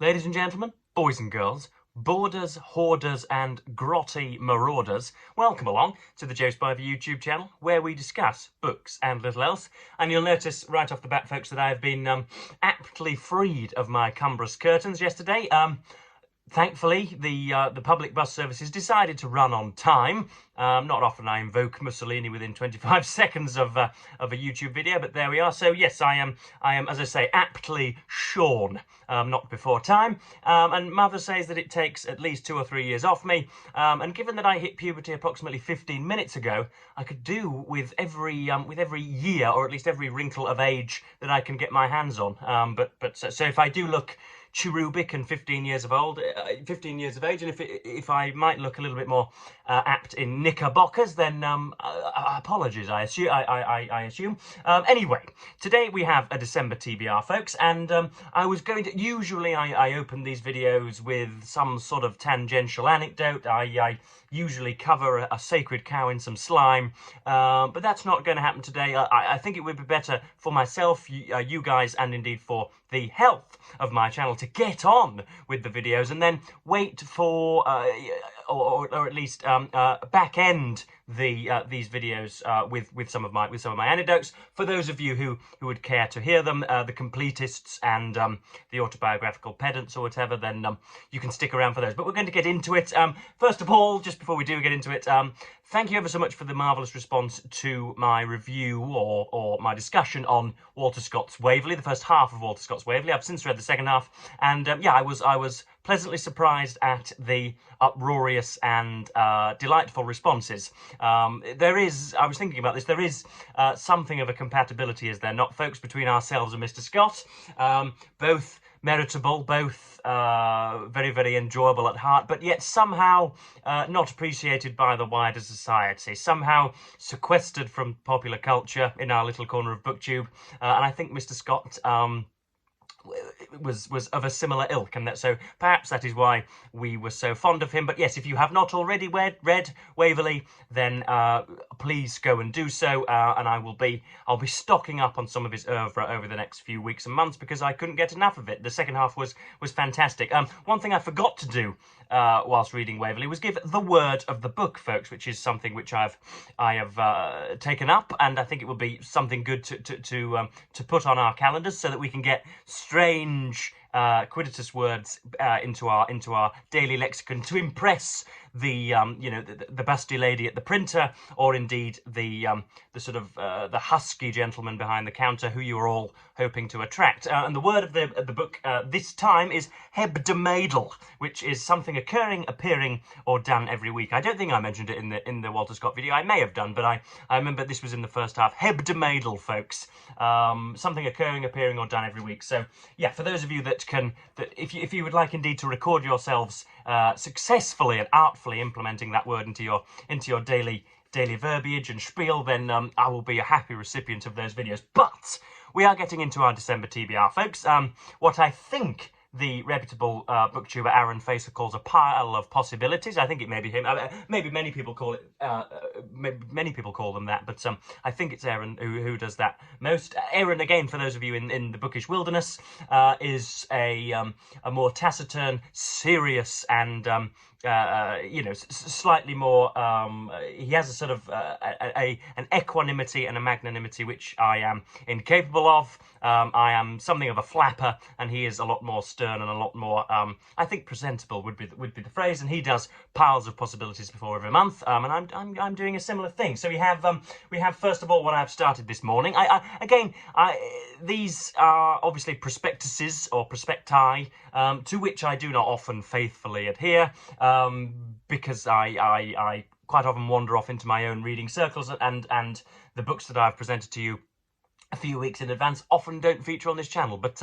Ladies and gentlemen, boys and girls, boarders, hoarders and grotty marauders, welcome along to the Joe Spiver YouTube channel where we discuss books and little else. And you'll notice right off the bat, folks, that I have been aptly freed of my cumbrous curtains yesterday. Thankfully, the public bus services decided to run on time. Not often I invoke Mussolini within 25 seconds of a YouTube video, but there we are. So yes, I am, as I say, aptly shorn, not before time. And Mother says that it takes at least 2 or 3 years off me. And given that I hit puberty approximately 15 minutes ago, I could do with every year, or at least every wrinkle of age that I can get my hands on. So if I do look cherubic and 15 years of age, and if I might look a little bit more apt in knickerbockers, then apologies, I assume. Anyway, today we have a December TBR, folks, and I was going to, usually I open these videos with some sort of tangential anecdote. I usually cover a sacred cow in some slime, but that's not going to happen today. I think it would be better for myself, you guys, and indeed for the health of my channel to get on with the videos and then wait for, or at least back end these videos with some of my anecdotes. For those of you who would care to hear them, the completists and the autobiographical pedants or whatever, then you can stick around for those. But we're going to get into it. First of all, just before we do get into it, thank you ever so much for the marvellous response to my review or my discussion on Walter Scott's Waverley, the first half of Walter Scott's Waverley. I've since read the second half, and yeah, I was pleasantly surprised at the uproarious and delightful responses. I was thinking about this, there is something of a compatibility, is there not, folks, between ourselves and Mr. Scott? Both meritable, both very, very enjoyable at heart, but yet somehow not appreciated by the wider society, somehow sequestered from popular culture in our little corner of BookTube. And I think Mr. Scott was of a similar ilk, and so perhaps that is why we were so fond of him. But yes, if you have not already read Waverley, then please go and do so, and I'll be stocking up on some of his oeuvre over the next few weeks and months, because I couldn't get enough of it. The second half was fantastic. One thing I forgot to do whilst reading Waverley was give the word of the book, folks, which is something which I have taken up, and I think it would be something good to put on our calendars so that we can get strange quidditus words into our daily lexicon to impress the the busty lady at the printer, or indeed the sort of the husky gentleman behind the counter who you are all hoping to attract. And the word of the book this time is hebdomadal, which is something occurring, appearing, or done every week. I don't think I mentioned it in the Walter Scott video. I may have done, but I remember this was in the first half. Hebdomadal, folks. Something occurring, appearing, or done every week. So yeah, for those of you that if you would like indeed to record yourselves successfully and artfully implementing that word into your daily verbiage and spiel, then I will be a happy recipient of those videos. But we are getting into our December TBR, folks. What I think the reputable booktuber Aaron Facer calls a pile of possibilities. I think it may be him. Maybe many people call it. Many people call them that, but I think it's Aaron who does that most. Aaron, again, for those of you in the bookish wilderness, is a more taciturn, serious, and slightly more. He has a sort of an equanimity and a magnanimity which I am incapable of. I am something of a flapper, and he is a lot more stern and a lot more, I think, presentable would be the phrase. And he does piles of possibilities before every month, and I'm doing a similar thing. So we have first of all what I've started this morning. These are obviously prospectuses or prospecti, to which I do not often faithfully adhere, because I quite often wander off into my own reading circles, and the books that I've presented to you a few weeks in advance often don't feature on this channel, but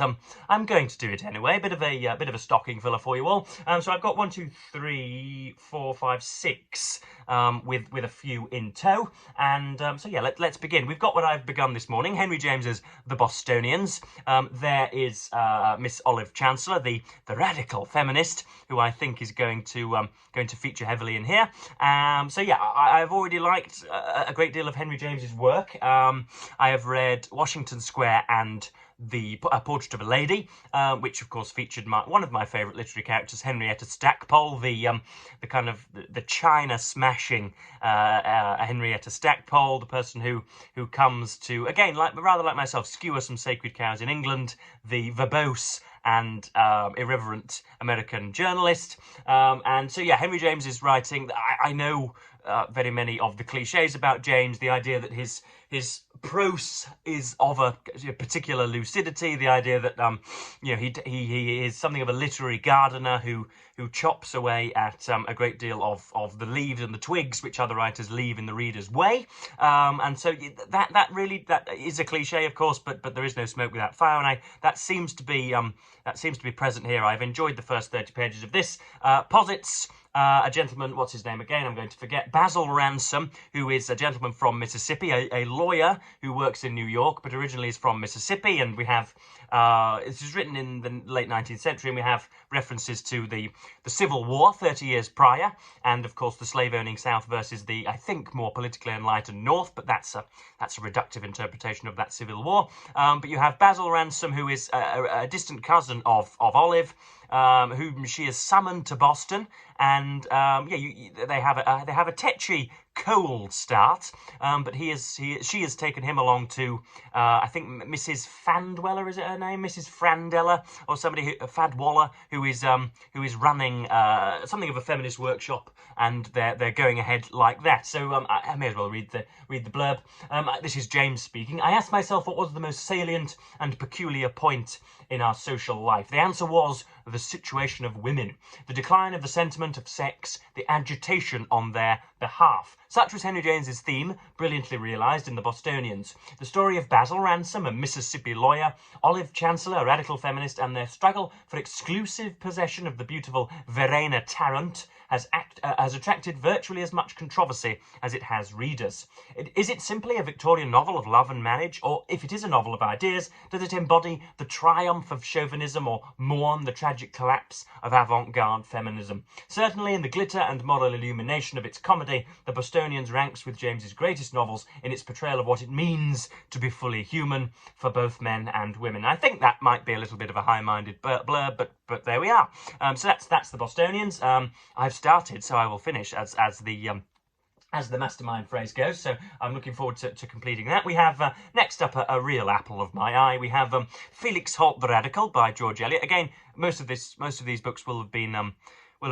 I'm going to do it anyway. Bit of a stocking filler for you all. So I've got 1, 2, 3, 4, 5, 6 with a few in tow, and so yeah, let's begin. We've got what I've begun this morning, Henry James's The Bostonians. There is Miss Olive Chancellor, the radical feminist, who I think is going to feature heavily in here. So yeah, I've already liked a great deal of Henry James's work. I have read Washington Square and the Portrait of a Lady, which of course featured one of my favourite literary characters, Henrietta Stackpole, the kind of the china smashing Henrietta Stackpole, the person who comes to, again, rather like myself, skewer some sacred cows in England, the verbose and irreverent American journalist. And so, yeah, Henry James is writing. I know very many of the cliches about James, the idea that his prose is of a particular lucidity, the idea that he is something of a literary gardener who chops away at a great deal of the leaves and the twigs which other writers leave in the reader's way, and so that is a cliche, of course, but there is no smoke without fire, and that seems to be present here. I've enjoyed the first 30 pages of this. Posits a gentleman, what's his name again? I'm going to forget. Basil Ransom, who is a gentleman from Mississippi, a lawyer who works in New York, but originally is from Mississippi. And we have, this was written in the late 19th century, and we have references to the Civil War 30 years prior, and of course the slave-owning South versus the, I think, more politically enlightened North, but that's a reductive interpretation of that Civil War. But you have Basil Ransom, who is a distant cousin of Olive, whom she is summoned to Boston, and they have a tetchy cold start, but she has taken him along to I think Mrs. Fandweller, is it her name, Mrs. Frandella, or somebody Fadwaller, who is running something of a feminist workshop, and they're going ahead like that. So I may as well read the blurb. This is James speaking. I asked myself what was the most salient and peculiar point in our social life. The answer was the situation of women, the decline of the sentiment of sex, the agitation on their behalf. Such was Henry James's theme, brilliantly realised in The Bostonians. The story of Basil Ransom, a Mississippi lawyer, Olive Chancellor, a radical feminist, and their struggle for exclusive possession of the beautiful Verena Tarrant has attracted virtually as much controversy as it has readers. Is it simply a Victorian novel of love and marriage, or if it is a novel of ideas, does it embody the triumph of chauvinism or mourn the tragic collapse of avant-garde feminism? Certainly in the glitter and moral illumination of its comedy, The Bostonians ranks with James's greatest novels in its portrayal of what it means to be fully human for both men and women. I think that might be a little bit of a high-minded blur, but there we are. So that's The Bostonians. I've started, so I will finish as the mastermind phrase goes, so I'm looking forward to completing that. We have, next up, a real apple of my eye. We have Felix Holt the Radical by George Eliot. Again, most of these books will have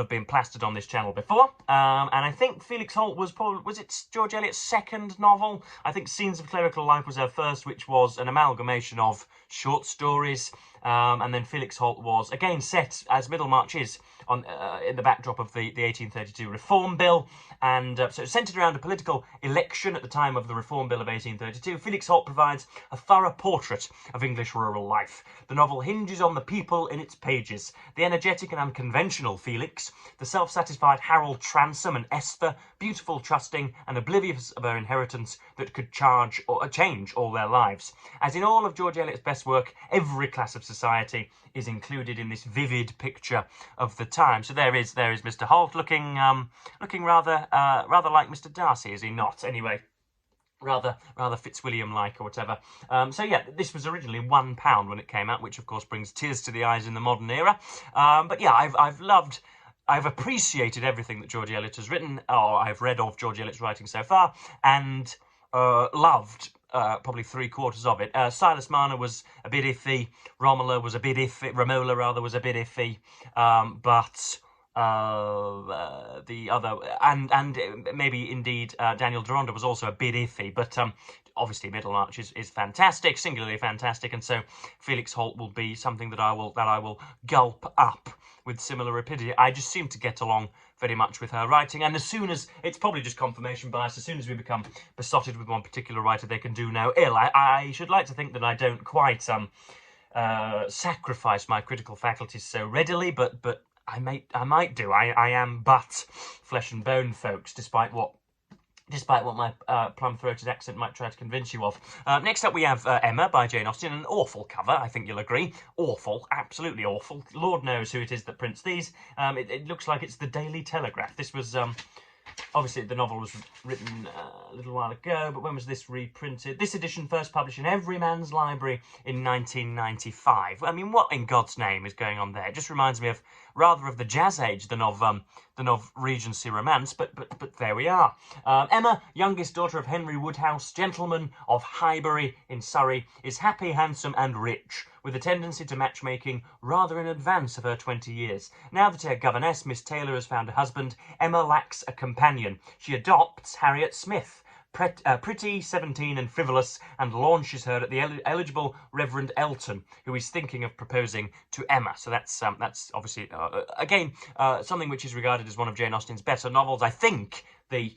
been plastered on this channel before, and I think Felix Holt was it George Eliot's second novel? I think Scenes of Clerical Life was her first, which was an amalgamation of short stories, and then Felix Holt was, again, set, as Middlemarch is, on in the backdrop of the 1832 Reform Bill, and so it's centred around a political election at the time of the Reform Bill of 1832. Felix Holt provides a thorough portrait of English rural life. The novel hinges on the people in its pages. The energetic and unconventional Felix, the self-satisfied Harold Transome and Esther, beautiful, trusting, and oblivious of her inheritance that could change all their lives. As in all of George Eliot's best work, every class of society is included in this vivid picture of the time. So there is Mr. Holt looking rather like Mr. Darcy, is he not? Anyway, rather Fitzwilliam-like or whatever. So yeah, this was originally £1 when it came out, which of course brings tears to the eyes in the modern era. But yeah, I've appreciated everything that George Eliot has written, or I've read of George Eliot's writing so far, and loved probably 3/4 of it. Silas Marner was a bit iffy. Romola was a bit iffy. But the other, and maybe indeed Daniel Deronda was also a bit iffy. But obviously Middlemarch is fantastic, singularly fantastic, and so Felix Holt will be something that I will gulp up with similar rapidity. I just seem to get along very much with her writing, and as soon as, it's probably just confirmation bias, as soon as we become besotted with one particular writer, they can do no ill. I should like to think that I don't quite sacrifice my critical faculties so readily, but I might do. I am but flesh and bone, folks, despite what my plum-throated accent might try to convince you of. Next up we have Emma by Jane Austen, an awful cover, I think you'll agree. Awful, absolutely awful. Lord knows who it is that prints these. It looks like it's the Daily Telegraph. This was Obviously, the novel was written a little while ago, but when was this reprinted? This edition first published in Everyman's Library in 1995. I mean, what in God's name is going on there? It just reminds me of rather of the Jazz Age than of Regency romance, but there we are. Emma, youngest daughter of Henry Woodhouse, gentleman of Highbury in Surrey, is happy, handsome and rich, with a tendency to matchmaking rather in advance of her 20 years. Now that her governess, Miss Taylor, has found a husband, Emma lacks a companion. She adopts Harriet Smith, pretty, 17 and frivolous, and launches her at the eligible Reverend Elton, who is thinking of proposing to Emma. So that's obviously, again, something which is regarded as one of Jane Austen's better novels. I think the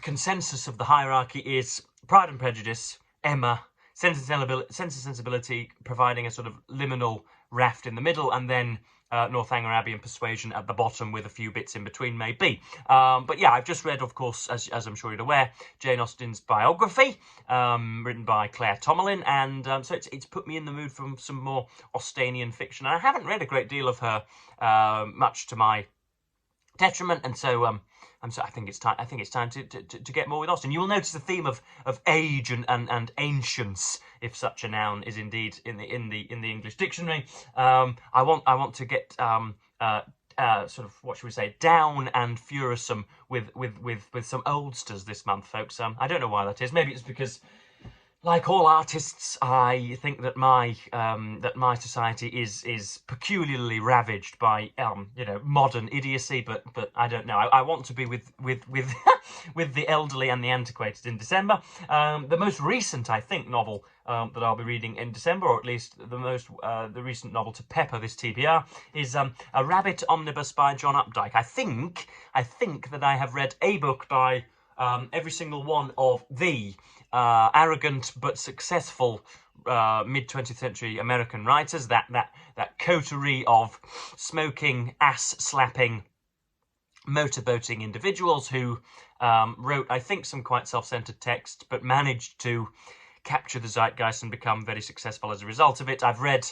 consensus of the hierarchy is Pride and Prejudice, Emma, Sense and Sensibility providing a sort of liminal raft in the middle, and then Northanger Abbey and Persuasion at the bottom with a few bits in between, maybe. But yeah, I've just read, of course, as I'm sure you're aware, Jane Austen's biography, written by Claire Tomalin, and so it's put me in the mood for some more Austenian fiction. And I haven't read a great deal of her, much to my detriment, and so I think it's time. I think it's time to get more with Austen. You will notice the theme of age and ancience, if such a noun is indeed in the English dictionary. I want to get sort of, what should we say, down and furiousome with some oldsters this month, folks. I don't know why that is. Maybe it's because, like all artists, I think that my society is peculiarly ravaged by modern idiocy, but I don't know. I want to be with with the elderly and the antiquated in December. The most recent, I think, novel that I'll be reading in December, or at least the recent novel to pepper this TBR, is a Rabbit omnibus by John Updike. I think that I have read a book by every single one of the arrogant but successful mid-20th century American writers, that coterie of smoking, ass-slapping, motorboating individuals who wrote, I think, some quite self-centered text, but managed to capture the zeitgeist and become very successful as a result of it. I've read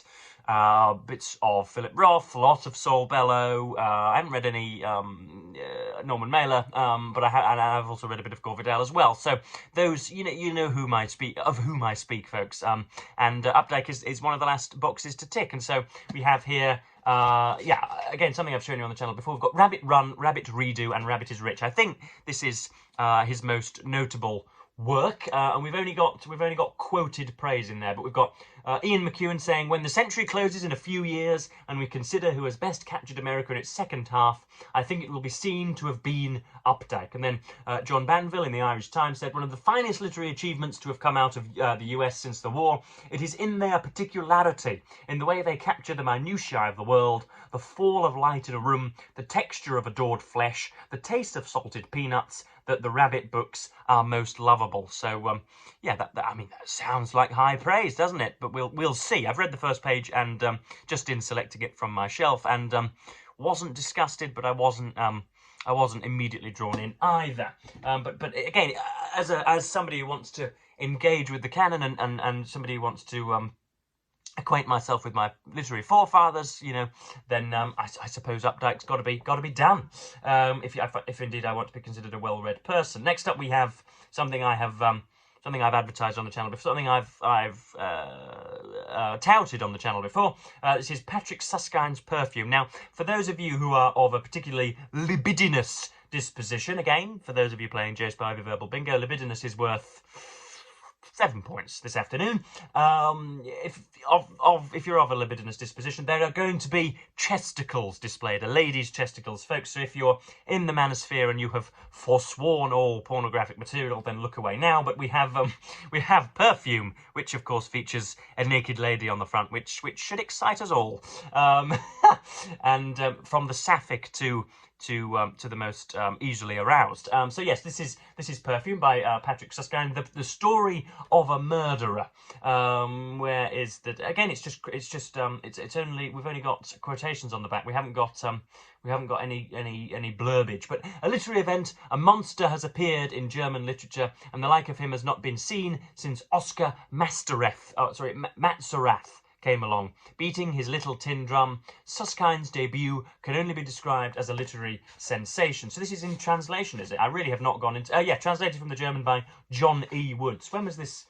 bits of Philip Roth, a lot of Saul Bellow. I haven't read any Norman Mailer, but I've also read a bit of Gore Vidal as well. So those, you know whom I speak, folks. And Updike is one of the last boxes to tick. And so we have here, again, something I've shown you on the channel before. We've got Rabbit Run, Rabbit Redo, and Rabbit is Rich. I think this is his most notable work, and we've only got quoted praise in there, but we've got Ian McEwan saying, when the century closes in a few years and we consider who has best captured America in its second half, I think it will be seen to have been Updike. And then John Banville in the Irish Times said, one of the finest literary achievements to have come out of the US since the war. It is in their particularity, in the way they capture the minutiae of the world, the fall of light in a room, the texture of adored flesh, the taste of salted peanuts, that the Rabbit books are most lovable. So yeah, that sounds like high praise, doesn't it? But we'll see. I've read the first page and just in selecting it from my shelf, and wasn't disgusted, but I wasn't immediately drawn in either. But again, as somebody who wants to engage with the canon and somebody who wants to acquaint myself with my literary forefathers, then I suppose Updike's got to be done. If indeed I want to be considered a well-read person. Next up, we have something I've advertised on the channel before, something I've touted on the channel before. This is Patrick Süskind's Perfume. Now, for those of you who are of a particularly libidinous disposition, again, for those of you playing J Spivey Verbal Bingo, libidinous is worth 7 points this afternoon. If you're of a libidinous disposition, there are going to be chesticles displayed, a lady's chesticles, folks. So if you're in the manosphere and you have forsworn all pornographic material, then look away now. But we have Perfume, which of course features a naked lady on the front, which should excite us all. And from the sapphic to the most easily aroused. So yes, this is Perfume by Patrick Süskind, the story of a murderer. Where is that? Again, it's only, we've only got quotations on the back. We haven't got any blurbage. But a literary event, a monster has appeared in German literature, and the like of him has not been seen since Oscar Matzerath came along. Beating his little tin drum, Süskind's debut can only be described as a literary sensation. So this is in translation, is it? I really have not gone into... yeah, translated from the German by John E. Woods. When was this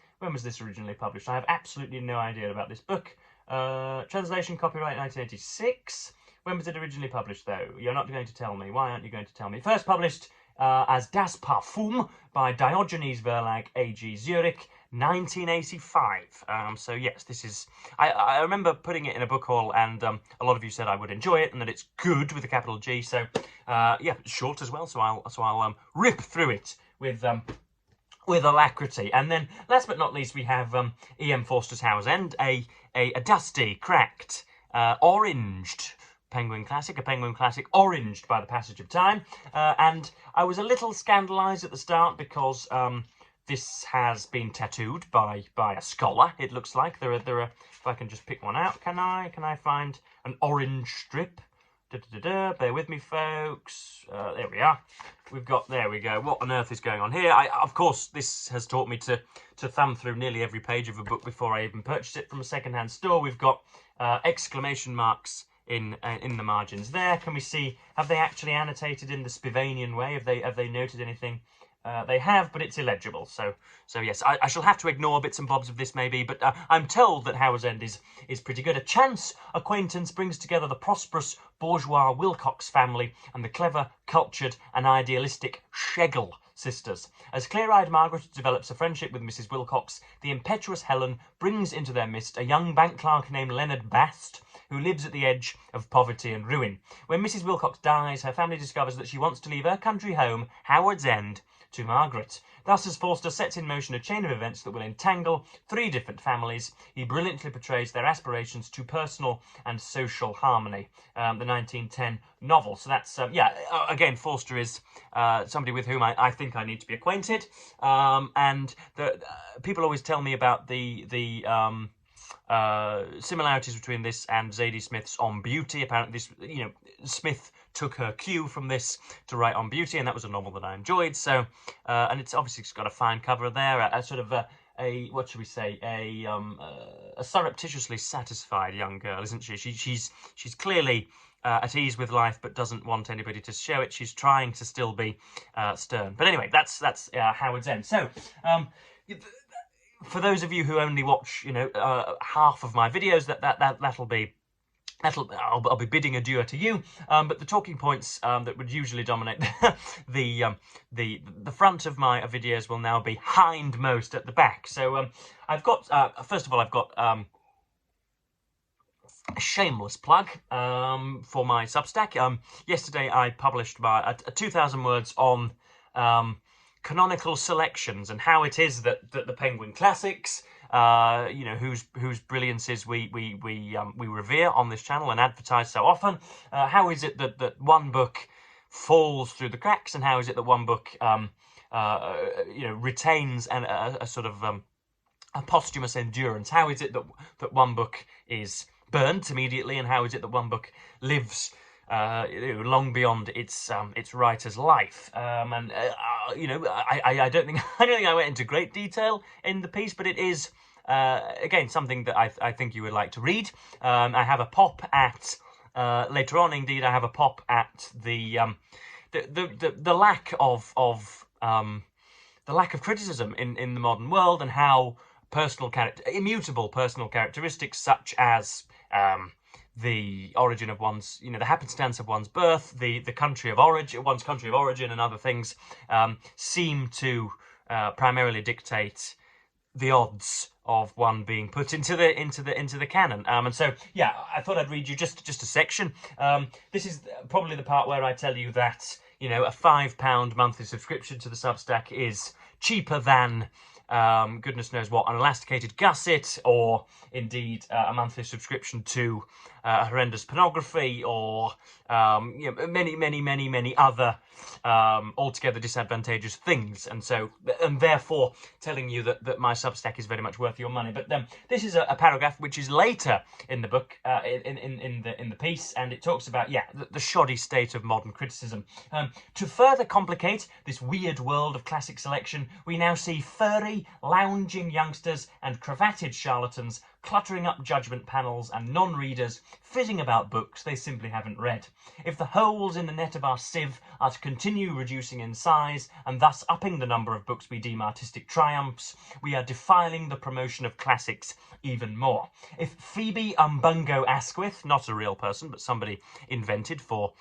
originally published? I have absolutely no idea about this book. Translation, copyright 1986. When was it originally published, though? You're not going to tell me. Why aren't you going to tell me? First published as Das Parfum by Diogenes Verlag, AG Zurich, 1985. So yes, this is... I remember putting it in a book haul, and a lot of you said I would enjoy it and that it's good with a capital G. So yeah, it's short as well. So I'll rip through it with alacrity. And then, last but not least, we have E.M. Forster's Howards End, a dusty, cracked, oranged Penguin classic, a Penguin classic oranged by the passage of time. And I was a little scandalised at the start because this has been tattooed by a scholar. It looks like there are. If I can just pick one out, can I find an orange strip? Bear with me, folks. There we are. There we go. What on earth is going on here? Of course, this has taught me to thumb through nearly every page of a book before I even purchase it from a second-hand store. We've got exclamation marks in the margins there. Can we see? Have they actually annotated in the Spivanian way? Have they noted anything? They have, but it's illegible. So yes, I shall have to ignore bits and bobs of this maybe, but I'm told that Howards End is pretty good. A chance acquaintance brings together the prosperous bourgeois Wilcox family and the clever, cultured and idealistic Schlegel sisters. As clear-eyed Margaret develops a friendship with Mrs. Wilcox, the impetuous Helen brings into their midst a young bank clerk named Leonard Bast, who lives at the edge of poverty and ruin. When Mrs. Wilcox dies, her family discovers that she wants to leave her country home, Howards End, to Margaret. Thus, as Forster sets in motion a chain of events that will entangle three different families, he brilliantly portrays their aspirations to personal and social harmony. The 1910 novel. So that's, yeah, again, Forster is somebody with whom I think I need to be acquainted. And people always tell me about the similarities between this and Zadie Smith's On Beauty. Apparently, this, Smith took her cue from this to write On Beauty, and that was a novel that I enjoyed. So, and it's obviously got a fine cover there, a sort of a what should we say, a surreptitiously satisfied young girl, isn't she? She's clearly at ease with life, but doesn't want anybody to show it. She's trying to still be stern. But anyway, that's Howards End. So, for those of you who only watch, half of my videos, I'll be bidding adieu to you. But the talking points that would usually dominate the front of my videos will now be hindmost at the back. So I've got first of all, I've got a shameless plug for my Substack. Yesterday I published my 2,000 words on canonical selections and how it is that the Penguin classics, whose brilliances we revere on this channel and advertise so often. How is it that one book falls through the cracks, and how is it that one book retains a sort of a posthumous endurance? How is it that one book is burnt immediately, and how is it that one book lives long beyond its writer's life? I don't think I went into great detail in the piece, but it is again something that I think you would like to read. I have a pop at later on. Indeed, I have a pop at the lack of criticism in the modern world, and how immutable personal characteristics such as the origin of one's, the happenstance of one's birth, the country of origin, one's country of origin, and other things seem to primarily dictate the odds of one being put into the canon. And so, yeah, I thought I'd read you just a section. This is probably the part where I tell you that a £5 monthly subscription to the Substack is cheaper than goodness knows what, an elasticated gusset, or indeed a monthly subscription to horrendous pornography, or many other altogether disadvantageous things. And therefore telling you that my Substack is very much worth your money. But this is a paragraph which is later in the book, in the piece, and it talks about the shoddy state of modern criticism. To further complicate this weird world of classic selection, we now see furry, lounging youngsters and cravatted charlatans cluttering up judgment panels and non-readers fizzing about books they simply haven't read. If the holes in the net of our sieve are to continue reducing in size and thus upping the number of books we deem artistic triumphs, we are defiling the promotion of classics even more. If Phoebe Umbungo Asquith, not a real person but somebody invented for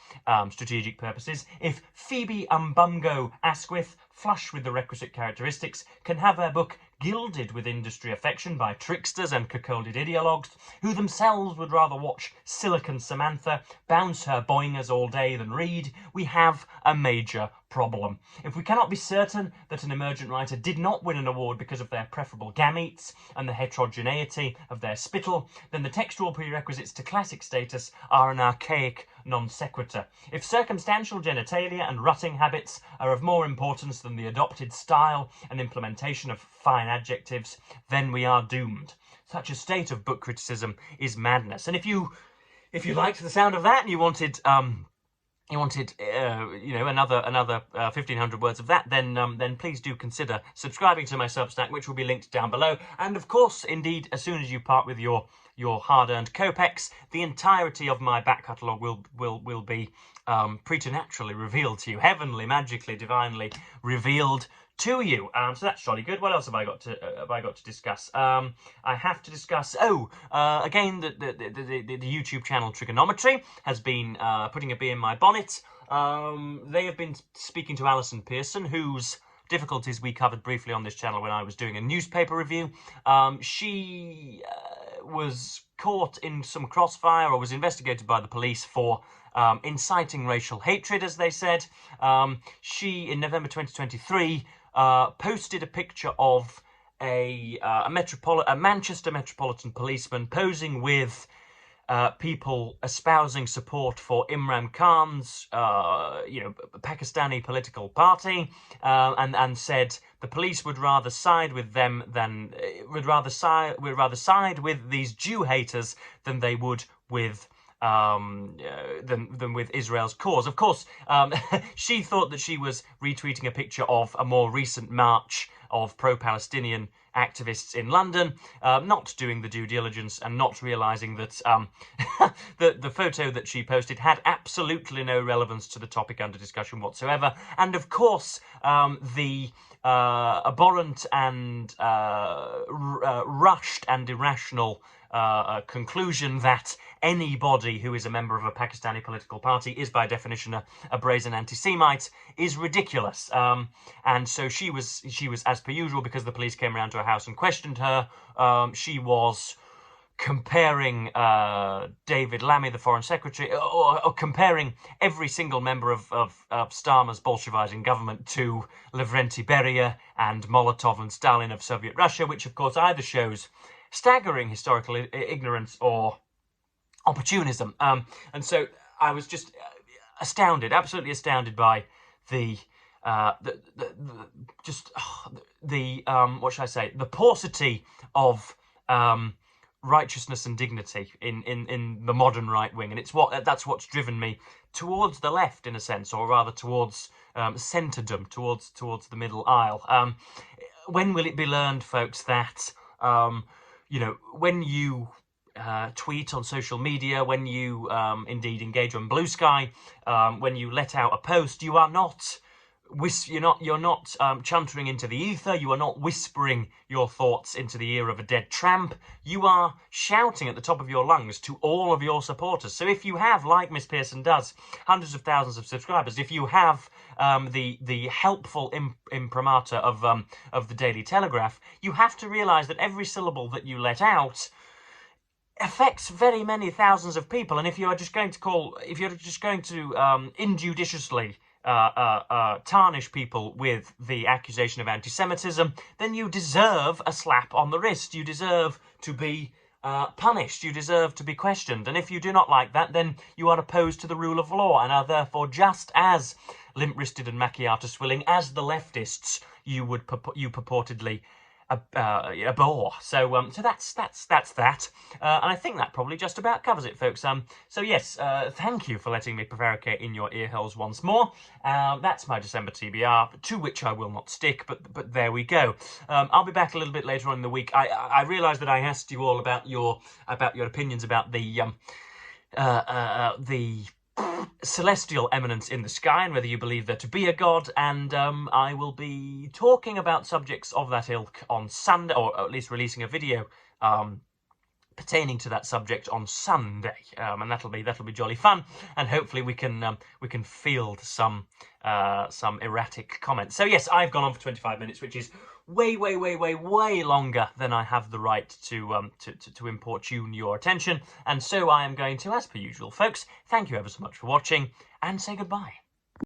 strategic purposes, if Phoebe Umbungo Asquith, flush with the requisite characteristics, can have her book gilded with industry affection by tricksters and cuckolded ideologues, who themselves would rather watch Silicon Samantha bounce her boingers all day than read, we have a major problem. If we cannot be certain that an emergent writer did not win an award because of their preferable gametes and the heterogeneity of their spittle, then the textual prerequisites to classic status are an archaic non sequitur. If circumstantial genitalia and rutting habits are of more importance than the adopted style and implementation of fine adjectives, then we are doomed. Such a state of book criticism is madness. And if you liked the sound of that and you wanted another 1,500 words of that, then please do consider subscribing to my Substack, which will be linked down below. And of course, indeed, as soon as you part with your hard-earned kopecks, the entirety of my back catalogue will be preternaturally revealed to you, heavenly, magically, divinely revealed to you. So that's jolly good. What else have I got to discuss? I have to discuss. Again, the YouTube channel Trigonometry has been putting a bee in my bonnet. They have been speaking to Alison Pearson, whose difficulties we covered briefly on this channel when I was doing a newspaper review. She was caught in some crossfire, or was investigated by the police for inciting racial hatred, as they said. She, in November 2023, posted a picture of a Manchester Metropolitan policeman posing with people espousing support for Imran Khan's, Pakistani political party, and said the police would rather side with them would rather side with these Jew haters than they would with than with Israel's cause. Of course, she thought that she was retweeting a picture of a more recent march of pro-Palestinian activists in London, not doing the due diligence and not realising that the photo that she posted had absolutely no relevance to the topic under discussion whatsoever. And of course, the abhorrent and rushed and irrational conclusion that anybody who is a member of a Pakistani political party is by definition a brazen anti-Semite is ridiculous. And so she was, as per usual, because the police came around to her house and questioned her, she was comparing David Lammy, the Foreign Secretary, or comparing every single member of Starmer's Bolshevizing government to Lavrenti Beria and Molotov and Stalin of Soviet Russia, which of course either shows staggering historical ignorance or opportunism. And so I was just astounded, absolutely astounded by the paucity of righteousness and dignity in the modern right wing, and that's what's driven me towards the left, in a sense, or rather towards centredom, towards the middle aisle. When will it be learned, folks, that when you tweet on social media, when you indeed engage on Blue Sky, when you let out a post, you are not you're not chuntering into the ether, you are not whispering your thoughts into the ear of a dead tramp, you are shouting at the top of your lungs to all of your supporters. So if you have, like Miss Pearson does, hundreds of thousands of subscribers, if you have the helpful imprimatur of the Daily Telegraph, you have to realise that every syllable that you let out affects very many thousands of people. And if you're just going to injudiciously tarnish people with the accusation of anti-Semitism, then you deserve a slap on the wrist. You deserve to be punished. You deserve to be questioned. And if you do not like that, then you are opposed to the rule of law and are therefore just as limp-wristed and macchiato swilling as the leftists you purportedly a bore. So that's that. And I think that probably just about covers it, folks. So yes, thank you for letting me prevaricate in your ear holes once more. That's my December TBR, to which I will not stick, but there we go. I'll be back a little bit later on in the week. I realise that I asked you all about your opinions about the celestial eminence in the sky and whether you believe there to be a god, and I will be talking about subjects of that ilk on Sunday, or at least releasing a video pertaining to that subject on Sunday, and that'll be jolly fun, and hopefully we can field some erratic comments. So yes, I've gone on for 25 minutes, which is way longer than I have the right to importune your attention, and so I am going to, as per usual, folks, thank you ever so much for watching, and say goodbye.